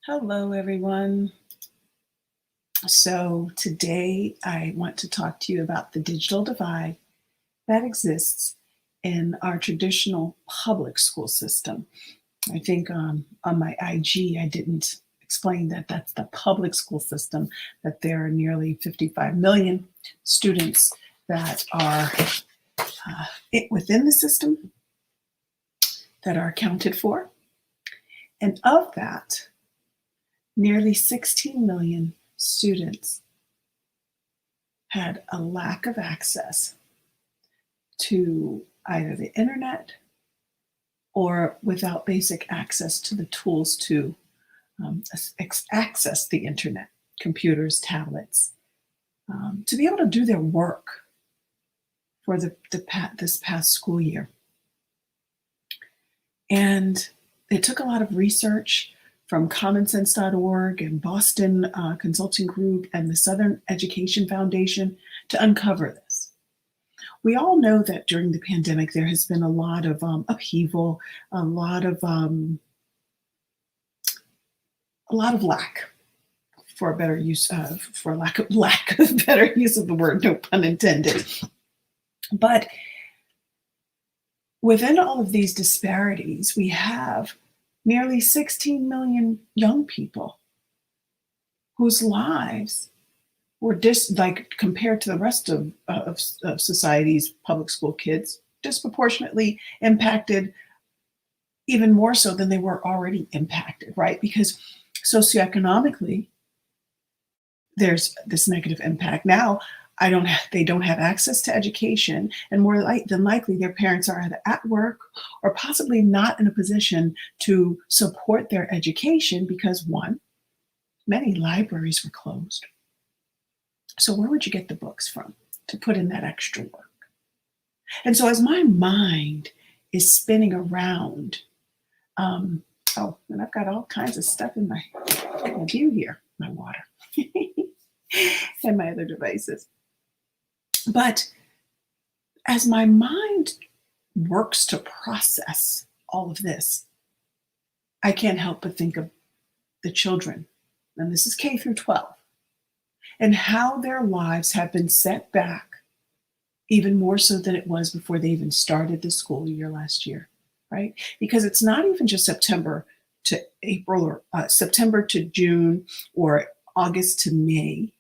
Hello, everyone. So, today I want to talk to you about the digital divide that exists in our traditional public school system. I think on my IG, I didn't explain that that's the public school system, that there are nearly 55 million students that are within the system that are accounted for. And of that, nearly 16 million students had a lack of access to either the internet or without basic access to the tools to access the internet, computers, tablets, to be able to do their work for this past school year. And it took a lot of research from commonsense.org and Boston Consulting Group and the Southern Education Foundation to uncover this. We all know that during the pandemic, there has been a lot of upheaval, a lot of lack, for a better use for lack of better use of the word, no pun intended. But within all of these disparities, we have nearly 16 million young people whose lives were compared to the rest of society's public school kids, disproportionately impacted, even more so than they were already impacted, right? Because socioeconomically, there's this negative impact. Now, they don't have access to education, and more than likely their parents are either at work or possibly not in a position to support their education because, one, many libraries were closed. So where would you get the books from to put in that extra work? And so as my mind is spinning around, and I've got all kinds of stuff in my view here, my water and my other devices. But as my mind works to process all of this, I can't help but think of the children, and this is K through 12, and how their lives have been set back even more so than it was before they even started the school year last year, right? Because it's not even just September to April or September to June or August to May.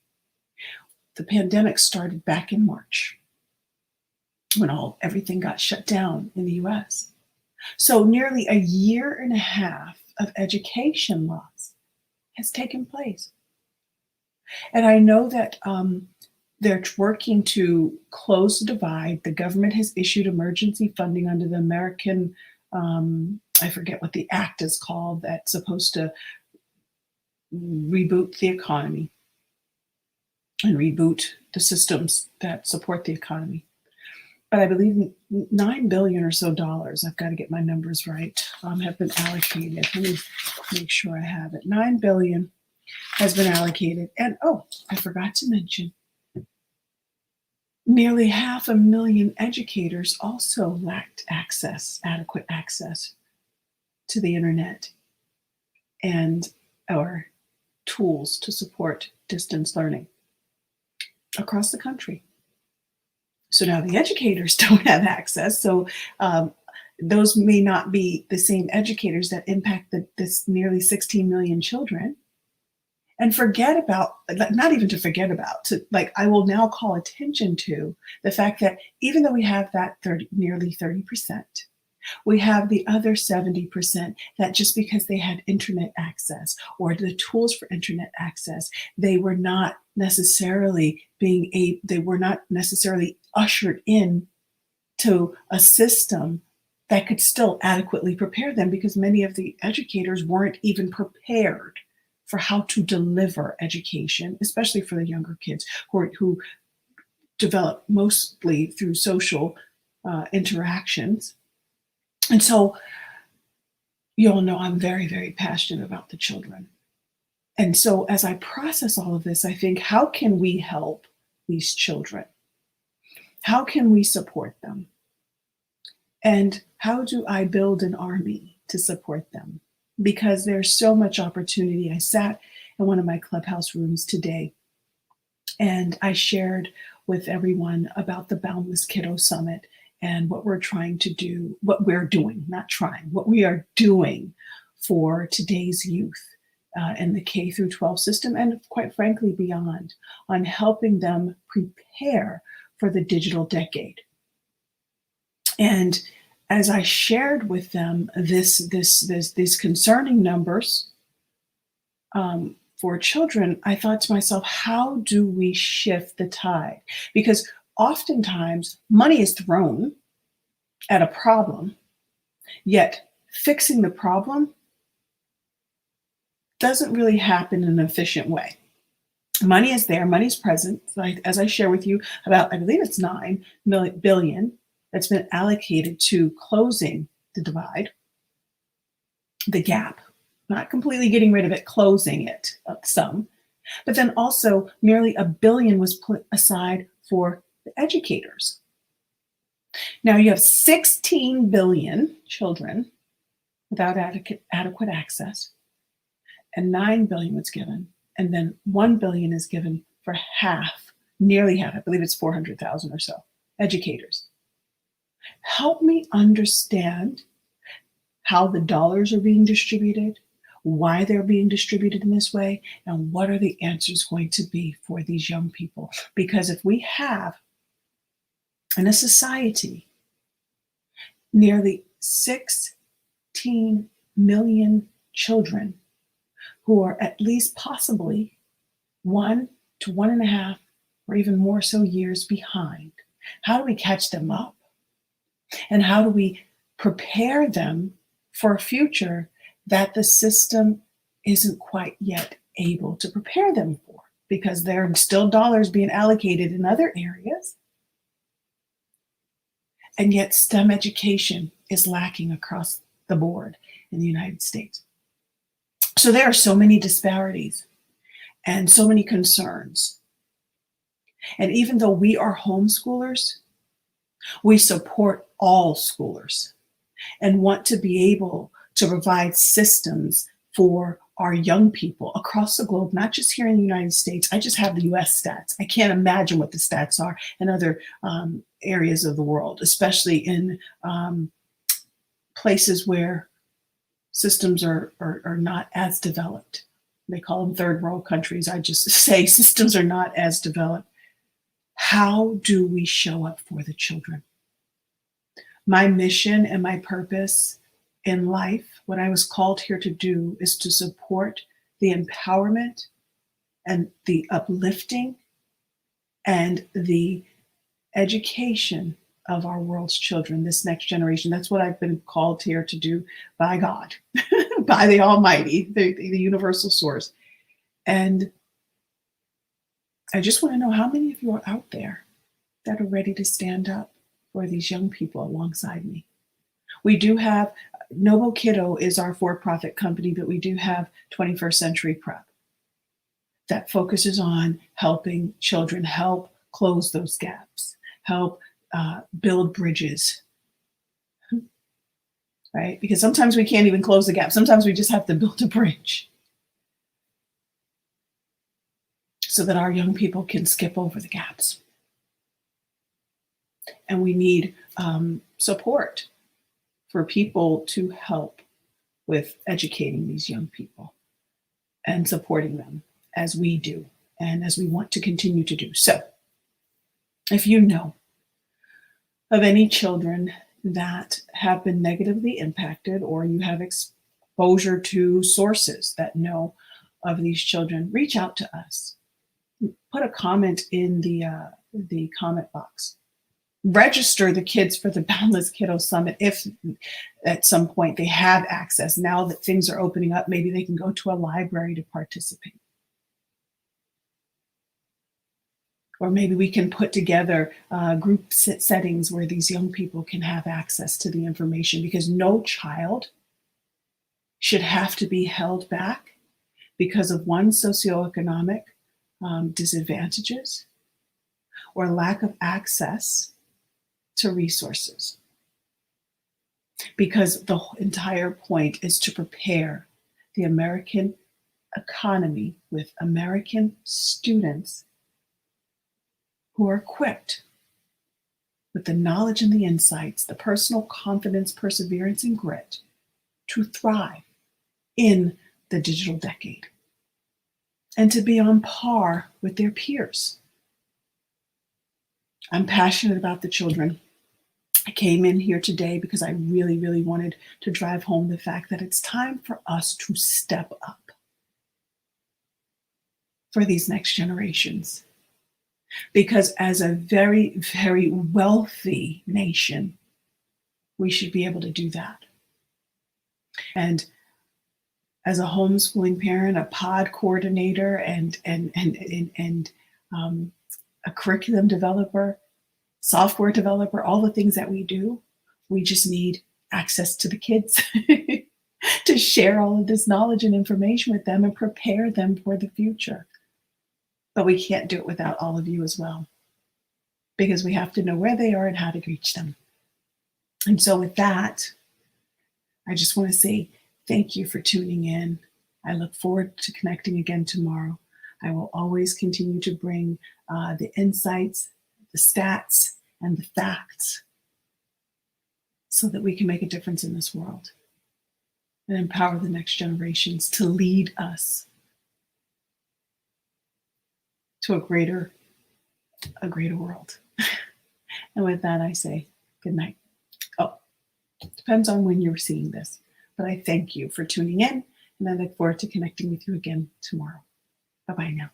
The pandemic started back in March when everything got shut down in the US. So nearly a year and a half of education loss has taken place. And I know that they're working to close the divide. The government has issued emergency funding under the American, I forget what the act is called, that's supposed to reboot the economy and reboot the systems that support the economy. But I believe $9 billion or so, I've got to get my numbers right, have been allocated. Let me make sure I have it. $9 billion has been allocated. And I forgot to mention, nearly 500,000 educators also lacked adequate access to the internet and or tools to support distance learning across the country. So now the educators don't have access. So those may not be the same educators that impact this nearly 16 million children. And not even to forget about, I will now call attention to the fact that even though we have that nearly 30%, we have the other 70% that just because they had internet access or the tools for internet access, they were not necessarily ushered in to a system that could still adequately prepare them, because many of the educators weren't even prepared for how to deliver education, especially for the younger kids who develop mostly through social interactions. And so you all know I'm very, very passionate about the children. And so as I process all of this, I think, how can we help these children? How can we support them? And how do I build an army to support them? because there's so much opportunity. I sat in one of my clubhouse rooms today and I shared with everyone about the Boundless Kiddo Summit and what we're trying to do, what we're doing, not trying, what we are doing for today's youth in the K through 12 system and quite frankly beyond, on helping them prepare for the digital decade. And as I shared with them these concerning numbers for children, I thought to myself, how do we shift the tide? Because oftentimes money is thrown at a problem, yet fixing the problem doesn't really happen in an efficient way. Money is there, money's present. Like, as I share with you about, I believe it's 9 billion that's been allocated to closing the divide, the gap, not completely getting rid of it, closing it, some. But then also nearly $1 billion was put aside for the educators. Now you have 16 billion children without adequate access, and 9 billion was given, and then 1 billion is given for half, nearly half, I believe it's 400,000 or so, educators. Help me understand how the dollars are being distributed, why they're being distributed in this way, and what are the answers going to be for these young people. Because if we have in a society nearly 16 million children who are at least possibly 1 to 1.5 or even more so years behind, how do we catch them up? And how do we prepare them for a future that the system isn't quite yet able to prepare them for? Because there are still dollars being allocated in other areas. And yet STEM education is lacking across the board in the United States. So there are so many disparities and so many concerns. And even though we are homeschoolers, we support all schoolers and want to be able to provide systems for our young people across the globe, not just here in the United States. I just have the US stats. I can't imagine what the stats are in other areas of the world, especially in places where systems are not as developed. They call them third world countries. I just say systems are not as developed. How do we show up for the children? My mission and my purpose in life, what I was called here to do, is to support the empowerment and the uplifting and the education of our world's children, this next generation. That's what I've been called here to do by God, by the Almighty, the universal source. And I just want to know how many of you are out there that are ready to stand up for these young people alongside me. We do have, Noble Kiddo is our for-profit company, but we do have 21st Century Prep that focuses on helping children, help close those gaps, help build bridges, right? Because sometimes we can't even close the gap. Sometimes we just have to build a bridge so that our young people can skip over the gaps. And we need support for people to help with educating these young people and supporting them as we do and as we want to continue to do. So if you know of any children that have been negatively impacted, or you have exposure to sources that know of these children, reach out to us. Put a comment in the comment box. Register the kids for the Boundless Kiddo Summit if at some point they have access. Now that things are opening up, maybe they can go to a library to participate. Or maybe we can put together group settings where these young people can have access to the information, because no child should have to be held back because of one, socioeconomic disadvantages or lack of access to resources. Because the entire point is to prepare the American economy with American students who are equipped with the knowledge and the insights, the personal confidence, perseverance, and grit to thrive in the digital decade and to be on par with their peers. I'm passionate about the children. I came in here today because I really, really wanted to drive home the fact that it's time for us to step up for these next generations. Because as a very, very wealthy nation, we should be able to do that. And as a homeschooling parent, a pod coordinator, and a curriculum developer, software developer, all the things that we do, we just need access to the kids to share all of this knowledge and information with them and prepare them for the future. But we can't do it without all of you as well, because we have to know where they are and how to reach them. And so with that, I just want to say thank you for tuning in. I look forward to connecting again tomorrow. I will always continue to bring the insights, the stats, and the facts so that we can make a difference in this world and empower the next generations to lead us to a greater world. And with that, I say good night. Oh, depends on when you're seeing this, but I thank you for tuning in, and I look forward to connecting with you again tomorrow. Bye-bye now.